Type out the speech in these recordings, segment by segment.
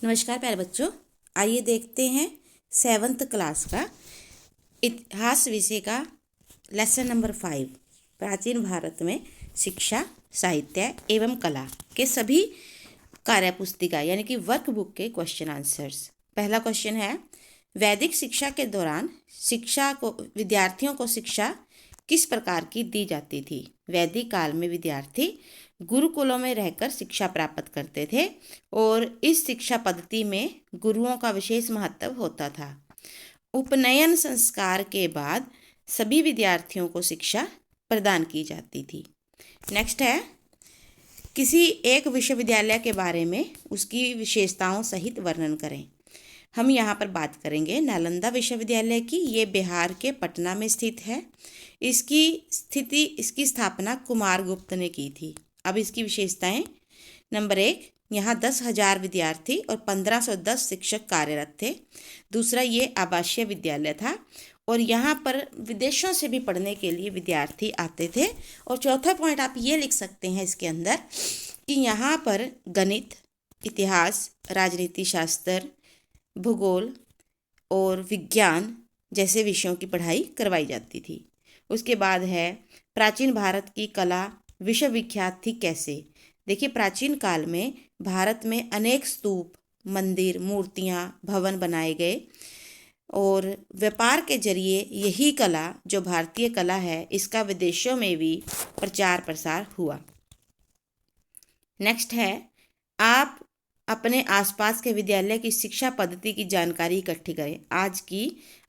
नमस्कार प्यारे बच्चों, आइए देखते हैं 7th क्लास का इतिहास विषय का लेसन नंबर 5 प्राचीन भारत में शिक्षा, साहित्य एवं कला के सभी कार्यपुस्तिका यानी कि वर्कबुक के क्वेश्चन आंसर्स। पहला क्वेश्चन है, वैदिक शिक्षा के दौरान विद्यार्थियों को शिक्षा किस प्रकार की दी जाती थी? वैदिक काल में विद्यार्थी गुरुकुलों में रहकर शिक्षा प्राप्त करते थे और इस शिक्षा पद्धति में गुरुओं का विशेष महत्व होता था। उपनयन संस्कार के बाद सभी विद्यार्थियों को शिक्षा प्रदान की जाती थी। नेक्स्ट है, किसी एक विश्वविद्यालय के बारे में उसकी विशेषताओं सहित वर्णन करें। हम यहाँ पर बात करेंगे नालंदा विश्वविद्यालय की। ये बिहार के पटना में स्थित है। इसकी स्थापना कुमारगुप्त ने की थी। अब इसकी विशेषताएं। नंबर 1, यहाँ 10,000 विद्यार्थी और 1510 शिक्षक कार्यरत थे। दूसरा, ये आवासीय विद्यालय था और यहाँ पर विदेशों से भी पढ़ने के लिए विद्यार्थी आते थे। और चौथा पॉइंट आप ये लिख सकते हैं इसके अंदर कि यहाँ पर गणित, इतिहास, राजनीति शास्त्र, भूगोल और विज्ञान जैसे विषयों की पढ़ाई करवाई जाती थी। उसके बाद है, प्राचीन भारत की कला विश्वविख्यात थी कैसे? देखिए, प्राचीन काल में भारत में अनेक स्तूप, मंदिर, मूर्तियाँ, भवन बनाए गए और व्यापार के जरिए यही कला जो भारतीय कला है इसका विदेशों में भी प्रचार प्रसार हुआ। नेक्स्ट है, आप अपने आसपास के विद्यालय की शिक्षा पद्धति की जानकारी इकट्ठी करें।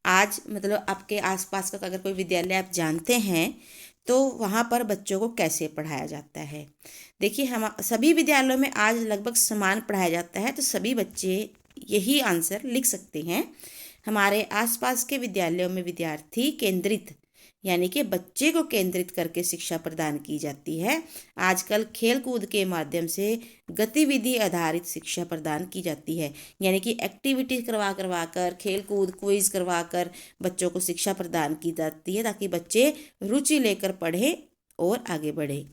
आज मतलब आपके आसपास का अगर कोई विद्यालय आप जानते हैं तो वहाँ पर बच्चों को कैसे पढ़ाया जाता है। देखिए, हम सभी विद्यालयों में आज लगभग समान पढ़ाया जाता है, तो सभी बच्चे यही आंसर लिख सकते हैं। हमारे आसपास के विद्यालयों में विद्यार्थी केंद्रित यानी कि बच्चे को केंद्रित करके शिक्षा प्रदान की जाती है। आजकल खेल कूद के माध्यम से गतिविधि आधारित शिक्षा प्रदान की जाती है, यानी कि एक्टिविटी करवा कर, खेल कूद, क्विज करवा कर बच्चों को शिक्षा प्रदान की जाती है ताकि बच्चे रुचि लेकर पढ़ें और आगे बढ़े।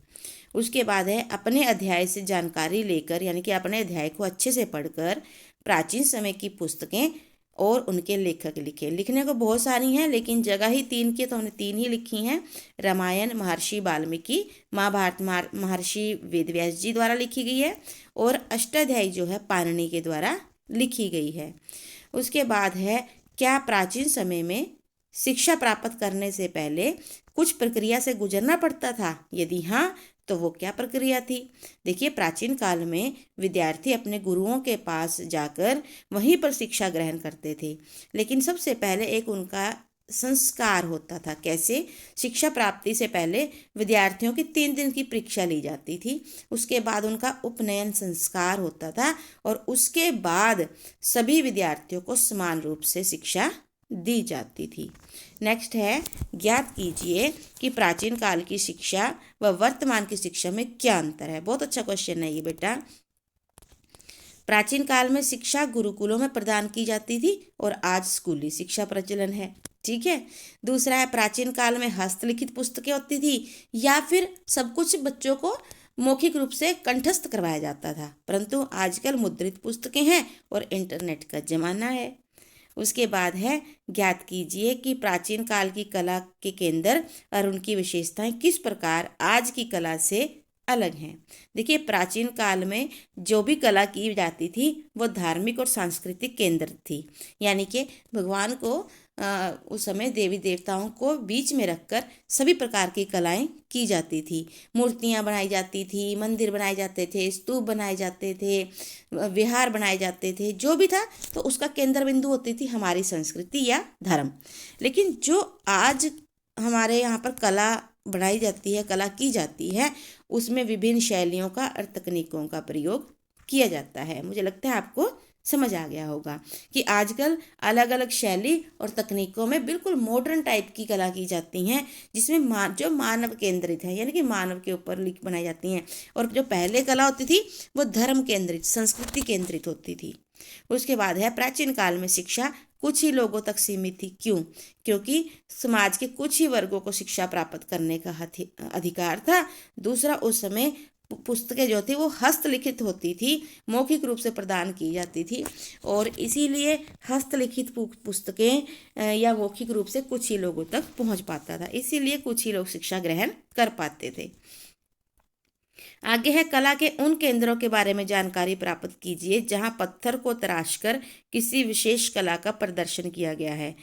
उसके बाद है, अपने अध्याय से जानकारी लेकर यानी कि अपने अध्याय को अच्छे से पढ़कर प्राचीन समय की पुस्तकें और उनके लेखक लिखे। लिखने को बहुत सारी हैं लेकिन जगह ही 3 की तो हमने 3 ही लिखी हैं। रामायण महर्षि वाल्मीकि, महाभारत महर्षि वेदव्यास जी द्वारा लिखी गई है और अष्टाध्यायी जो है पाणिनि के द्वारा लिखी गई है। उसके बाद है, क्या प्राचीन समय में शिक्षा प्राप्त करने से पहले कुछ प्रक्रिया से गुजरना पड़ता था? यदि हाँ, तो वो क्या प्रक्रिया थी? देखिए, प्राचीन काल में विद्यार्थी अपने गुरुओं के पास जाकर वहीं पर शिक्षा ग्रहण करते थे, लेकिन सबसे पहले एक उनका संस्कार होता था। कैसे? शिक्षा प्राप्ति से पहले विद्यार्थियों की 3 दिन की परीक्षा ली जाती थी। उसके बाद उनका उपनयन संस्कार होता था और उसके बाद सभी विद्यार्थियों को समान रूप से शिक्षा दी जाती थी। नेक्स्ट है, ज्ञात कीजिए कि प्राचीन काल की शिक्षा व वर्तमान की शिक्षा में क्या अंतर है। बहुत अच्छा क्वेश्चन है ये बेटा। प्राचीन काल में शिक्षा गुरुकुलों में प्रदान की जाती थी और आज स्कूली शिक्षा प्रचलन है। ठीक है। दूसरा है, प्राचीन काल में हस्तलिखित पुस्तकें होती थी या फिर सब कुछ बच्चों को मौखिक रूप से कंठस्थ करवाया जाता था, परंतु आजकल मुद्रित पुस्तकें हैं और इंटरनेट का जमाना है। उसके बाद है, ज्ञात कीजिए कि प्राचीन काल की कला के केंद्र और उनकी विशेषताएं किस प्रकार आज की कला से अलग हैं। देखिए, प्राचीन काल में जो भी कला की जाती थी वो धार्मिक और सांस्कृतिक केंद्र थी, यानी कि भगवान को उस समय देवी देवताओं को बीच में रखकर सभी प्रकार की कलाएं की जाती थी। मूर्तियां बनाई जाती थी, मंदिर बनाए जाते थे, स्तूप बनाए जाते थे, विहार बनाए जाते थे, जो भी था तो उसका केंद्र बिंदु होती थी हमारी संस्कृति या धर्म। लेकिन जो आज हमारे यहाँ पर कला बनाई जाती है, कला की जाती है, उसमें विभिन्न शैलियों का और तकनीकों का प्रयोग किया जाता है। मुझे लगता है आपको समझ आ गया होगा कि आजकल अलग अलग शैली और तकनीकों में बिल्कुल मॉडर्न टाइप की कला की जाती हैं, जिसमें जो मानव केंद्रित है यानी कि मानव के ऊपर लिख बनाई जाती हैं, और जो पहले कला होती थी वो धर्म केंद्रित, संस्कृति केंद्रित होती थी। उसके बाद है, प्राचीन काल में शिक्षा कुछ ही लोगों तक सीमित थी। क्यों? क्योंकि समाज के कुछ ही वर्गों को शिक्षा प्राप्त करने का अधिकार था। दूसरा, उस समय पुस्तकें जो थी वो हस्तलिखित होती थी, मौखिक रूप से प्रदान की जाती थी, और इसीलिए हस्तलिखित पुस्तकें या मौखिक रूप से कुछ ही लोगों तक पहुंच पाता था, इसीलिए कुछ ही लोग शिक्षा ग्रहण कर पाते थे। आगे है, कला के उन केंद्रों के बारे में जानकारी प्राप्त कीजिए जहां पत्थर को तराशकर किसी विशेष कला का प्रदर्शन किया गया है।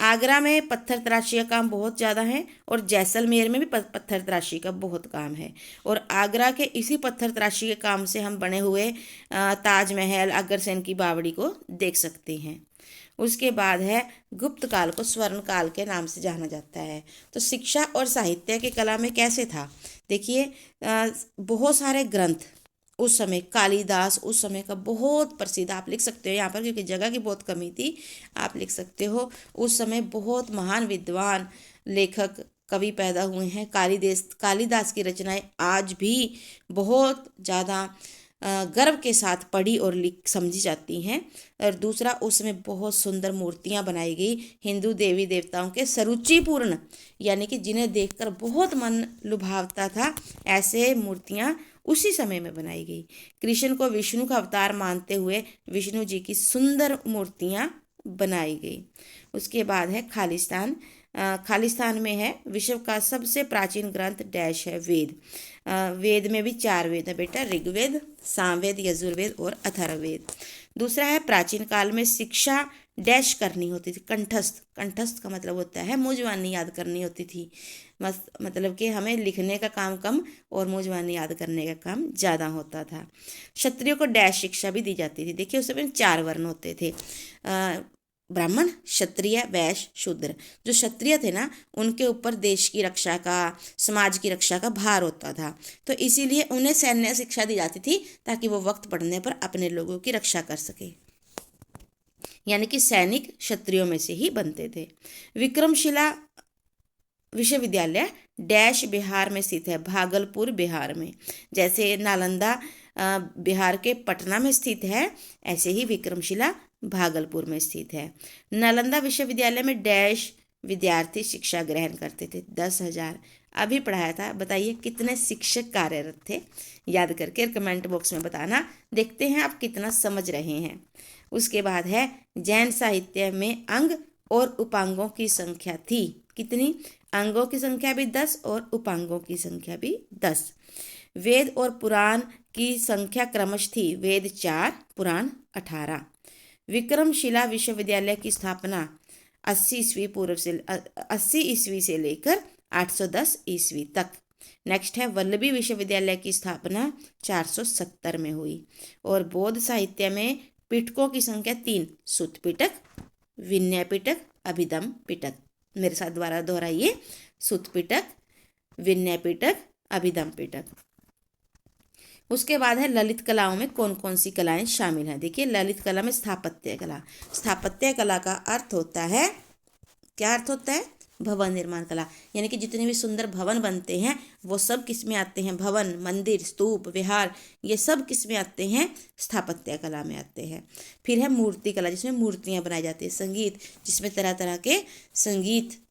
आगरा में पत्थर तराशी का काम बहुत ज़्यादा है, और जैसलमेर में भी पत्थर तराशी का बहुत काम है, और आगरा के इसी पत्थर तराशी के काम से हम बने हुए ताजमहल, अग्रसेन की बावड़ी को देख सकते हैं। उसके बाद है, गुप्त काल को स्वर्ण काल के नाम से जाना जाता है। तो शिक्षा और साहित्य की कला में कैसे था, देखिए बहुत सारे ग्रंथ उस समय, कालिदास उस समय का बहुत प्रसिद्ध, आप लिख सकते हो यहाँ पर क्योंकि जगह की बहुत कमी थी, आप लिख सकते हो उस समय बहुत महान विद्वान लेखक कवि पैदा हुए हैं। कालिदास की रचनाएं आज भी बहुत ज़्यादा गर्व के साथ पढ़ी और लिख समझी जाती हैं। और दूसरा, उसमें बहुत सुंदर मूर्तियां बनाई गई हिंदू देवी देवताओं के, सरुचिपूर्ण, यानी कि जिन्हें देखकर बहुत मन लुभावता था, ऐसे मूर्तियां उसी समय में बनाई गई। कृष्ण को विष्णु का अवतार मानते हुए विष्णु जी की सुंदर मूर्तियां बनाई गई। उसके बाद है खालिस्तान। खालिस्तान में है, विश्व का सबसे प्राचीन ग्रंथ डैश है वेद। वेद में भी 4 वेद है बेटा, ऋग्वेद, सामवेद, यजुर्वेद और अथर्ववेद। दूसरा है, प्राचीन काल में शिक्षा डैश करनी होती थी, कंठस्थ। कंठस्थ का मतलब होता है मुंजवानी याद करनी होती थी, मतलब कि हमें लिखने का काम कम और मुंजवानी याद करने का काम ज़्यादा होता था। क्षत्रियों को डैश शिक्षा भी दी जाती थी। देखिए उस समय 4 वर्ण होते थे, ब्राह्मण, क्षत्रिय, वैश्य, शूद्र। जो क्षत्रिय थे ना, उनके ऊपर देश की रक्षा का, समाज की रक्षा का भार होता था, तो इसीलिए उन्हें सैन्य शिक्षा दी जाती थी ताकि वो वक्त पड़ने पर अपने लोगों की रक्षा कर सके, यानी कि सैनिक क्षत्रियों में से ही बनते थे। विक्रमशिला विश्वविद्यालय डैश बिहार में स्थित है, भागलपुर बिहार में। जैसे नालंदा बिहार के पटना में स्थित है, ऐसे ही विक्रमशिला भागलपुर में स्थित है। नालंदा विश्वविद्यालय में डैश विद्यार्थी शिक्षा ग्रहण करते थे, 10,000 अभी पढ़ाया था। बताइए कितने शिक्षक कार्यरत थे, याद करके कमेंट बॉक्स में बताना, देखते हैं आप कितना समझ रहे हैं। उसके बाद है, जैन साहित्य में अंग और उपांगों की संख्या थी, कितनी? अंगों की संख्या भी 10 और उपांगों की संख्या भी 10। वेद और पुराण की संख्या क्रमश थी, वेद 4, पुराण 18। विक्रमशिला विश्वविद्यालय की स्थापना 80 ईस्वी से लेकर 810 ईस्वी तक। नेक्स्ट है, वल्लभी विश्वविद्यालय की स्थापना 470 में हुई। और बौद्ध साहित्य में पिटकों की संख्या 3, सुत्त पिटक, विनय पिटक, अभिधम पिटक। मेरे साथ द्वारा दोहराइए, सुत्त पिटक, विनय पिटक, अभिधम पिटक। उसके बाद है, ललित कलाओं में कौन कौन सी कलाएं शामिल हैं। देखिए ललित कला में स्थापत्य कला। स्थापत्य कला का अर्थ होता है, क्या अर्थ होता है? भवन निर्माण कला, यानी कि जितने भी सुंदर भवन बनते हैं वो सब किस में आते हैं? भवन, मंदिर, स्तूप, विहार, ये सब किस में आते हैं? स्थापत्य कला में आते हैं। फिर है मूर्ति कला, जिसमें मूर्तियां बनाई जाती है। संगीत, जिसमें तरह तरह के संगीत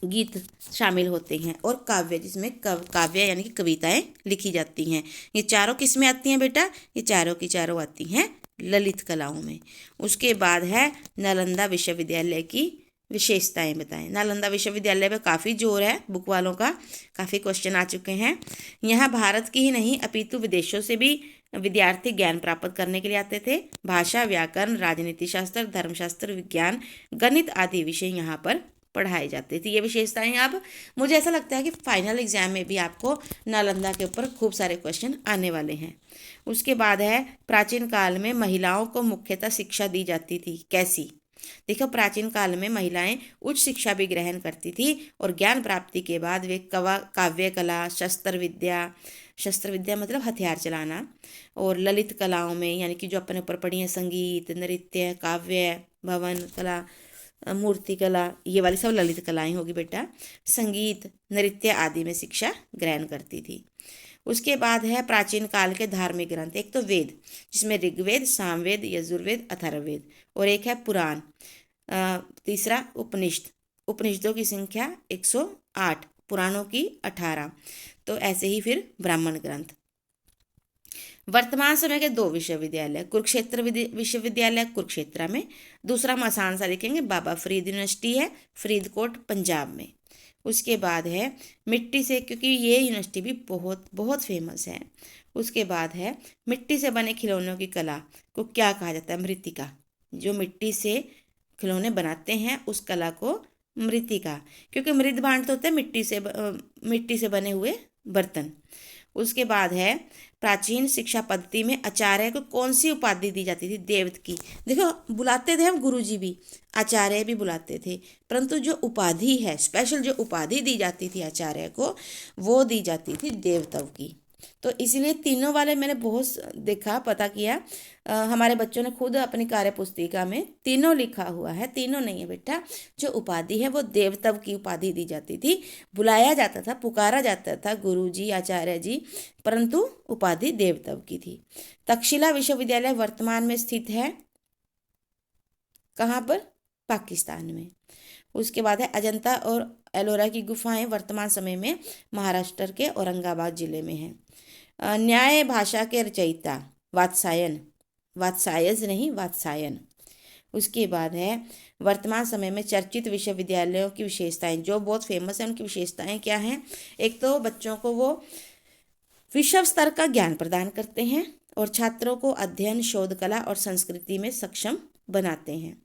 गीत शामिल होते हैं। और काव्य, जिसमें काव्य यानी कि कविताएं लिखी जाती हैं। ये चारों किस में आती हैं बेटा? ये चारों की चारों आती हैं ललित कलाओं में। उसके बाद है, नालंदा विश्वविद्यालय की विशेषताएं बताएं। नालंदा विश्वविद्यालय पे काफ़ी जोर है, बुक वालों का काफ़ी क्वेश्चन आ चुके हैं। यहाँ भारत की ही नहीं अपितु विदेशों से भी विद्यार्थी ज्ञान प्राप्त करने के लिए आते थे। भाषा, व्याकरण, राजनीति शास्त्र, धर्मशास्त्र, विज्ञान, गणित आदि विषय यहाँ पर पढ़ाए जाते थे। ये विशेषताएं आप, मुझे ऐसा लगता है कि फाइनल एग्जाम में भी आपको नालंदा के ऊपर खूब सारे क्वेश्चन आने वाले हैं। उसके बाद है, प्राचीन काल में महिलाओं को मुख्यतः शिक्षा दी जाती थी, कैसी? देखो प्राचीन काल में महिलाएं उच्च शिक्षा भी ग्रहण करती थी और ज्ञान प्राप्ति के बाद वे काव्य कला, शस्त्र विद्या मतलब हथियार चलाना, और ललित कलाओं में, यानी कि जो अपने ऊपर पढ़ी है, संगीत, नृत्य, काव्य, भवन कला, मूर्ति कला, ये वाली सब ललित कलाएं होगी बेटा। संगीत, नृत्य आदि में शिक्षा ग्रहण करती थी। उसके बाद है, प्राचीन काल के धार्मिक ग्रंथ। एक तो वेद, जिसमें ऋग्वेद, सामवेद, यजुर्वेद, अथर्ववेद, और एक है पुराण। तीसरा उपनिषद, उपनिषदों की संख्या 108, पुराणों की 18। तो ऐसे ही फिर ब्राह्मण ग्रंथ। वर्तमान समय के 2 विश्वविद्यालय, कुरुक्षेत्र विश्वविद्यालय कुरुक्षेत्र में, दूसरा हम आसान सा लिखेंगे, बाबा फरीद यूनिवर्सिटी है फरीदकोट पंजाब में। उसके बाद है मिट्टी से, क्योंकि ये यूनिवर्सिटी भी बहुत बहुत फेमस है। उसके बाद है मिट्टी से बने खिलौनों की कला को क्या कहा जाता है? मृत्तिका। जो मिट्टी से खिलौने बनाते हैं उस कला को मृत्तिका, क्योंकि मृद भांड तो होता है मिट्टी से बने हुए बर्तन। उसके बाद है प्राचीन शिक्षा पद्धति में आचार्य को कौन सी उपाधि दी जाती थी? देवत की। देखो, बुलाते थे हम गुरुजी भी, आचार्य भी बुलाते थे, परंतु जो उपाधि है, स्पेशल जो उपाधि दी जाती थी आचार्य को, वो दी जाती थी देवतव की। तो इसीलिए तीनों वाले मैंने बहुत देखा, पता किया। हमारे बच्चों ने खुद अपनी कार्य पुस्तिका में तीनों लिखा हुआ है। तीनों नहीं है बेटा, जो उपाधि है वो देवतव की उपाधि दी जाती थी। बुलाया जाता था, पुकारा जाता था गुरु जी, आचार्य जी, परंतु उपाधि देवतव की थी। तक्षशिला विश्वविद्यालय वर्तमान में स्थित है कहाँ पर? पाकिस्तान में। उसके बाद है अजंता और एलोरा की गुफाएं वर्तमान समय में महाराष्ट्र के औरंगाबाद जिले में हैं। न्याय भाषा के रचयिता वात्सायन, वात्सायज नहीं, वात्सायन। उसके बाद है वर्तमान समय में चर्चित विश्वविद्यालयों की विशेषताएं, जो बहुत फेमस है, उनकी विशेषताएं क्या हैं? एक तो बच्चों को वो विश्व स्तर का ज्ञान प्रदान करते हैं और छात्रों को अध्ययन, शोध कला और संस्कृति में सक्षम बनाते हैं।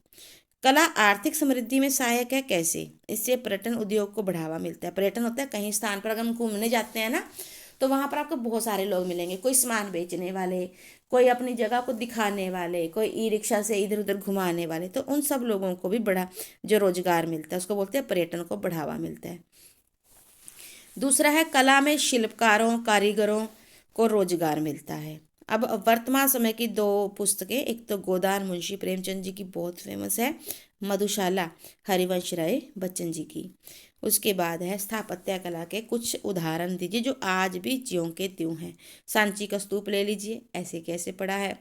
कला आर्थिक समृद्धि में सहायक है। कैसे? इससे पर्यटन उद्योग को बढ़ावा मिलता है। पर्यटन होता है कहीं स्थान पर अगर हम घूमने जाते हैं ना, तो वहाँ पर आपको बहुत सारे लोग मिलेंगे, कोई सामान बेचने वाले, कोई अपनी जगह को दिखाने वाले, कोई ई रिक्शा से इधर उधर घुमाने वाले। तो उन सब लोगों को भी बड़ा जो रोजगार मिलता है उसको बोलते हैं पर्यटन को बढ़ावा मिलता है। दूसरा है कला में शिल्पकारों, कारीगरों को रोजगार मिलता है। अब वर्तमान समय की 2 पुस्तकें, एक तो गोदान मुंशी प्रेमचंद जी की बहुत फेमस है, मधुशाला हरिवंश राय बच्चन जी की। उसके बाद है स्थापत्य कला के कुछ उदाहरण दीजिए जो आज भी ज्यों के त्यों हैं। सांची का स्तूप ले लीजिए, ऐसे कैसे पड़ा है,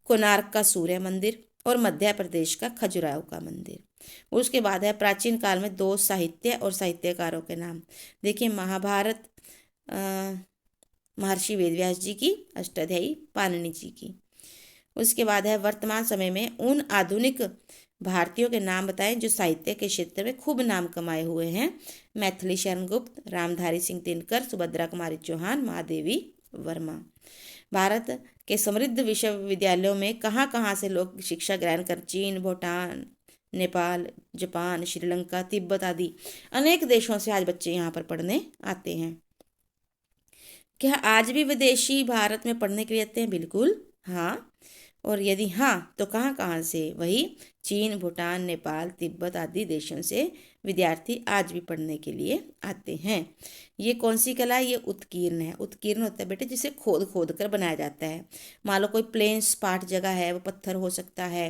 कोणार्क का सूर्य मंदिर और मध्य प्रदेश का खजुराहो का मंदिर। उसके बाद है प्राचीन काल में 2 साहित्य और साहित्यकारों के नाम। देखिए, महाभारत महर्षि वेदव्यास जी की, अष्टाध्यायी पाणिनि जी की। उसके बाद है वर्तमान समय में उन आधुनिक भारतीयों के नाम बताएं जो साहित्य के क्षेत्र में खूब नाम कमाए हुए हैं। मैथिली शरण गुप्त, रामधारी सिंह दिनकर, सुभद्रा कुमारी चौहान, महादेवी वर्मा। भारत के समृद्ध विश्वविद्यालयों में कहाँ कहाँ से लोग शिक्षा ग्रहण कर, चीन, भूटान, नेपाल, जापान, श्रीलंका, तिब्बत आदि अनेक देशों से आज बच्चे यहाँ पर पढ़ने आते हैं। क्या आज भी विदेशी भारत में पढ़ने के लिए आते हैं? बिल्कुल हाँ। और यदि हाँ तो कहाँ कहाँ से? वही चीन, भूटान, नेपाल, तिब्बत आदि देशों से विद्यार्थी आज भी पढ़ने के लिए आते हैं। ये कौन सी कला है? ये उत्कीर्ण है। उत्कीर्ण होता है बेटे जिसे खोद खोद कर बनाया जाता है। मान लो कोई प्लेन सपाट जगह है, वो पत्थर हो सकता है,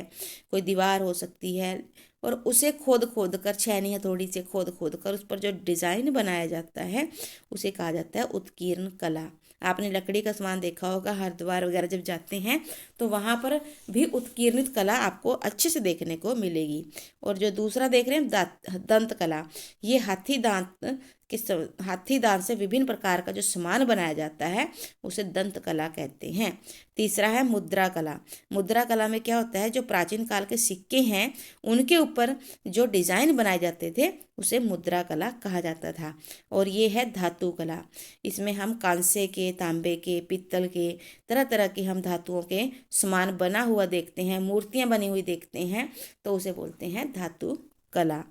कोई दीवार हो सकती है, और उसे खोद खोद कर, छेनी हथौड़ी से खोद खोद कर उस पर जो डिज़ाइन बनाया जाता है उसे कहा जाता है उत्कीर्ण कला। आपने लकड़ी का सामान देखा होगा, हरिद्वार वगैरह जब जाते हैं तो वहाँ पर भी उत्कीर्णित कला आपको अच्छे से देखने को मिलेगी। और जो दूसरा देख रहे हैं दंत कला, ये हाथी दांत से विभिन्न प्रकार का जो सामान बनाया जाता है उसे दंत कला कहते हैं। तीसरा है मुद्रा कला। मुद्रा कला में क्या होता है? जो प्राचीन काल के सिक्के हैं उनके ऊपर जो डिज़ाइन बनाए जाते थे उसे मुद्रा कला कहा जाता था। और ये है धातु कला। इसमें हम कांसे के, तांबे के, पित्तल के, तरह तरह के हम धातुओं के सामान बना हुआ देखते हैं, मूर्तियां बनी हुई देखते हैं, तो उसे बोलते हैं धातु कला।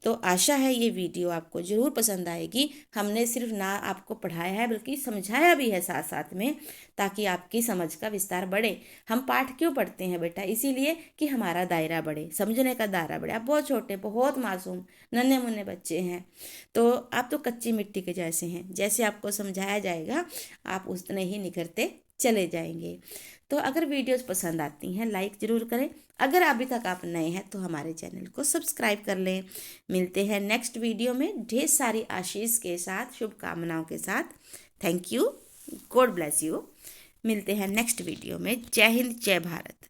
तो आशा है ये वीडियो आपको ज़रूर पसंद आएगी। हमने सिर्फ ना आपको पढ़ाया है बल्कि समझाया भी है साथ साथ में, ताकि आपकी समझ का विस्तार बढ़े। हम पाठ क्यों पढ़ते हैं बेटा? इसीलिए कि हमारा दायरा बढ़े, समझने का दायरा बढ़े। आप बहुत छोटे, बहुत मासूम, नन्हे मुन्ने बच्चे हैं, तो आप तो कच्ची मिट्टी के जैसे हैं। जैसे आपको समझाया जाएगा आप उतने ही निखरते चले जाएंगे। तो अगर वीडियोस पसंद आती हैं लाइक ज़रूर करें। अगर अभी तक आप नए हैं तो हमारे चैनल को सब्सक्राइब कर लें। मिलते हैं नेक्स्ट वीडियो में ढेर सारी आशीष के साथ, शुभकामनाओं के साथ। Thank you, God bless you. मिलते हैं नेक्स्ट वीडियो में। जय हिंद, जय भारत।